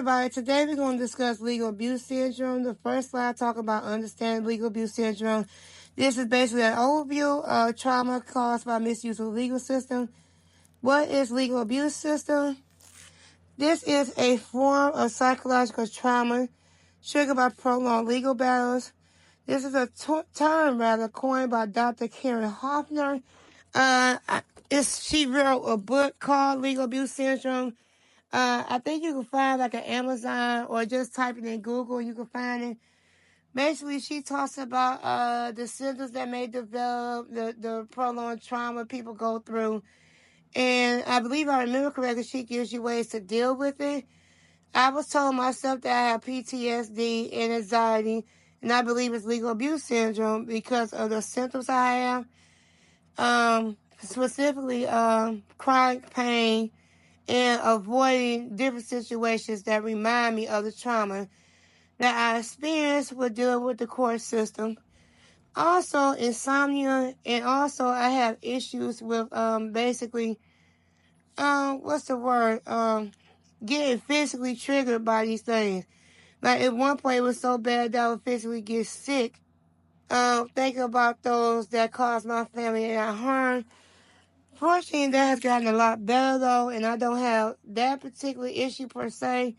everybody, today we're going to discuss legal abuse syndrome. The first slide talk about understanding legal abuse syndrome. This is basically an overview of trauma caused by misuse of the legal system. What is legal abuse system? This is a form of psychological trauma triggered by prolonged legal battles. This is a term coined by Dr. Karin Huffer. She wrote a book called Legal Abuse Syndrome. I think you can find like an Amazon or just type it in Google and you can find it. Basically, she talks about the symptoms that may develop, the prolonged trauma people go through. And I believe I remember correctly, she gives you ways to deal with it. I was told myself that I have PTSD and anxiety, and I believe it's legal abuse syndrome because of the symptoms I have. Specifically, chronic pain, and avoiding different situations that remind me of the trauma that I experienced with dealing with the court system. Also, insomnia, and also I have issues with getting physically triggered by these things. Like at one point it was so bad that I would physically get sick. Thinking about those that caused my family any harm. Fortunately, that has gotten a lot better though, and I don't have that particular issue per se.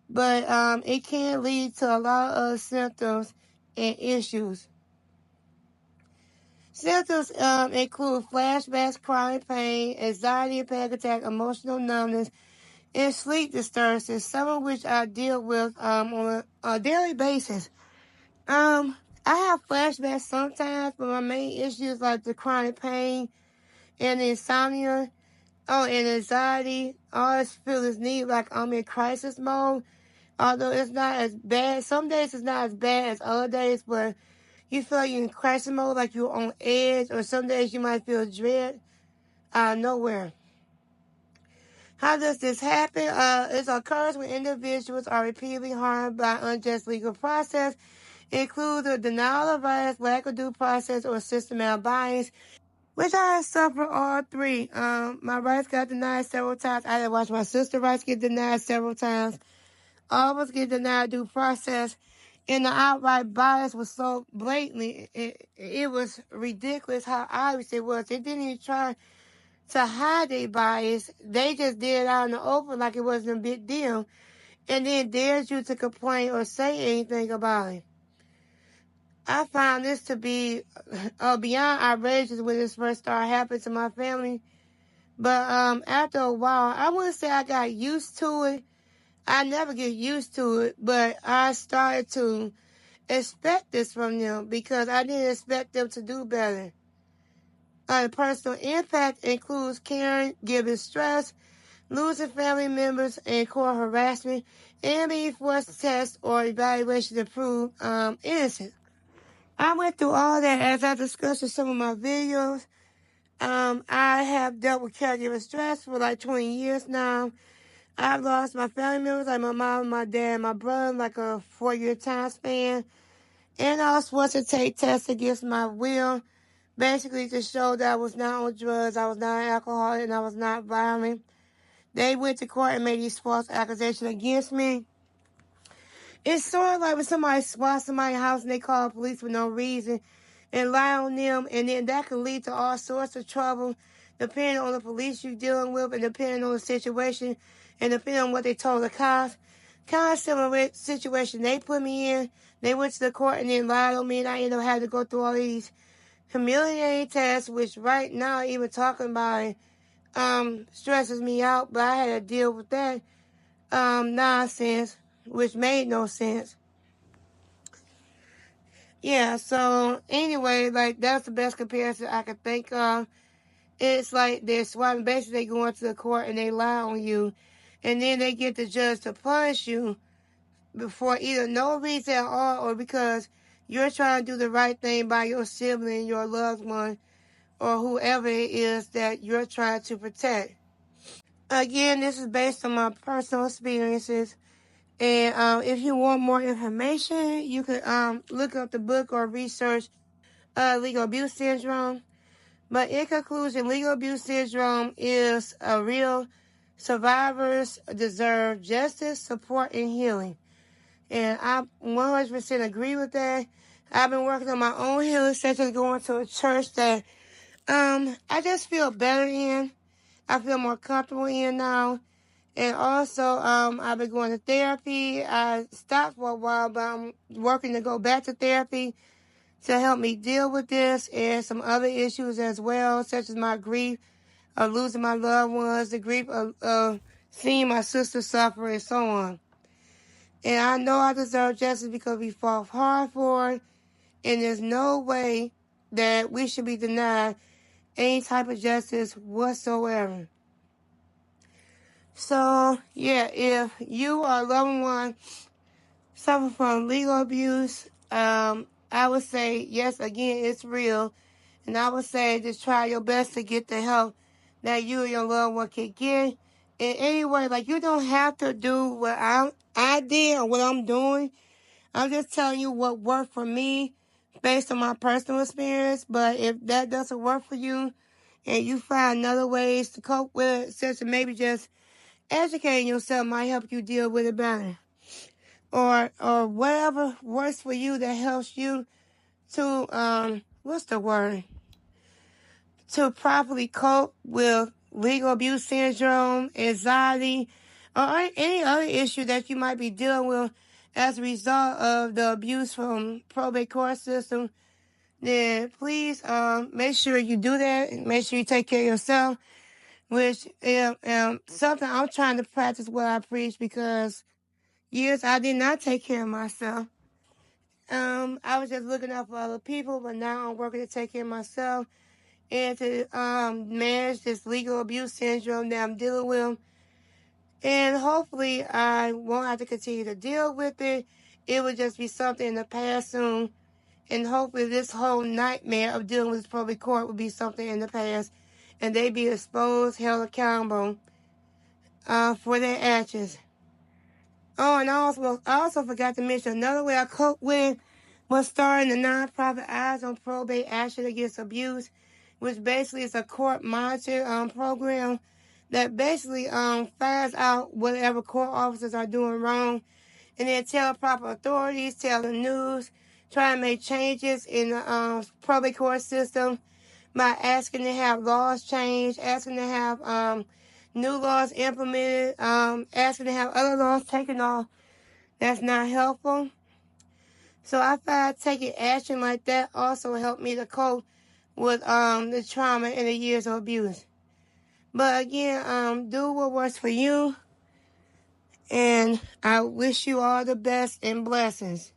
But it can lead to a lot of symptoms and issues. Symptoms include flashbacks, chronic pain, anxiety, panic attack, emotional numbness, and sleep disturbances, some of which I deal with on a daily basis. I have flashbacks sometimes, but my main issues like the chronic pain and the insomnia, and anxiety. I always feel this need like I'm in crisis mode. Although it's not as bad. Some days it's not as bad as other days, but you feel like you're in crisis mode, like you're on edge, or some days you might feel dread out of nowhere. How does this happen? It occurs when individuals are repeatedly harmed by unjust legal process, include the denial of rights, lack of due process, or systematic bias, which I have suffered all three. My rights got denied several times. I had to watch my sister's rights get denied several times. All of us get denied due process. And the outright bias was so blatantly, it was ridiculous how obvious it was. They didn't even try to hide their bias. They just did it out in the open like it wasn't a big deal. And then dared you to complain or say anything about it. I found this to be beyond outrageous when this first started happening to my family. But after a while, I wouldn't say I got used to it. I never get used to it, but I started to expect this from them because I didn't expect them to do better. The personal impact includes caring, giving stress, losing family members, and court harassment, and being forced to test or evaluation to prove innocent. I went through all that as I discussed in some of my videos. I have dealt with caregiver stress for like 20 years now. I've lost my family members, like my mom, my dad, my brother, like a 4-year time span. And I was forced to take tests against my will, basically to show that I was not on drugs, I was not an alcoholic, and I was not violent. They went to court and made these false accusations against me. It's sort of like when somebody swats somebody's house and they call the police for no reason and lie on them, and then that could lead to all sorts of trouble, depending on the police you're dealing with and depending on the situation and depending on what they told the cops. Kind of similar situation they put me in. They went to the court and then lied on me, and I ended up having to go through all these humiliating tests, which right now, even talking about it, stresses me out, but I had to deal with that nonsense, which made no sense. Yeah, so anyway, like that's the best comparison I could think of. It's like they're swatting, basically they go into the court and they lie on you, and then they get the judge to punish you for either no reason at all or because you're trying to do the right thing by your sibling, your loved one, or whoever it is that you're trying to protect. Again, this is based on my personal experiences. And if you want more information, you can look up the book or research legal abuse syndrome. But in conclusion, legal abuse syndrome is a real Survivors deserve justice, support, and healing. And I 100% agree with that. I've been working on my own healing, such as going to a church that I just feel better in. I feel more comfortable in now. And also, I've been going to therapy. I stopped for a while, but I'm working to go back to therapy to help me deal with this and some other issues as well, such as my grief of losing my loved ones, the grief of seeing my sister suffer, and so on. And I know I deserve justice because we fought hard for it, and there's no way that we should be denied any type of justice whatsoever. So, yeah, if you or a loved one suffer from legal abuse, I would say, yes, again, it's real. And I would say just try your best to get the help that you and your loved one can get. And anyway, like, you don't have to do what I did or what I'm doing. I'm just telling you what worked for me based on my personal experience. But if that doesn't work for you and you find other ways to cope with it, such as maybe just educating yourself might help you deal with it better. Or whatever works for you that helps you to, to properly cope with legal abuse syndrome, anxiety, or any other issue that you might be dealing with as a result of the abuse from probate court system, then please make sure you do that and make sure you take care of yourself, which is something I'm trying to practice what I preach, because years I did not take care of myself. I was just looking out for other people, but now I'm working to take care of myself and to manage this legal abuse syndrome that I'm dealing with. And hopefully I won't have to continue to deal with it. It will just be something in the past soon. And hopefully this whole nightmare of dealing with this probate court will be something in the past. And they be exposed, held accountable for their actions. Oh, and I also forgot to mention another way I cope with was starting the nonprofit Eyes on Probate Action Against Abuse, which basically is a court monitor program that basically finds out whatever court officers are doing wrong, and then tell proper authorities, tell the news, try and make changes in the probate court system by asking to have laws changed, asking to have new laws implemented, asking to have other laws taken off that's not helpful. So I find taking action like that also helped me to cope with the trauma and the years of abuse. But again, do what works for you, and I wish you all the best and blessings.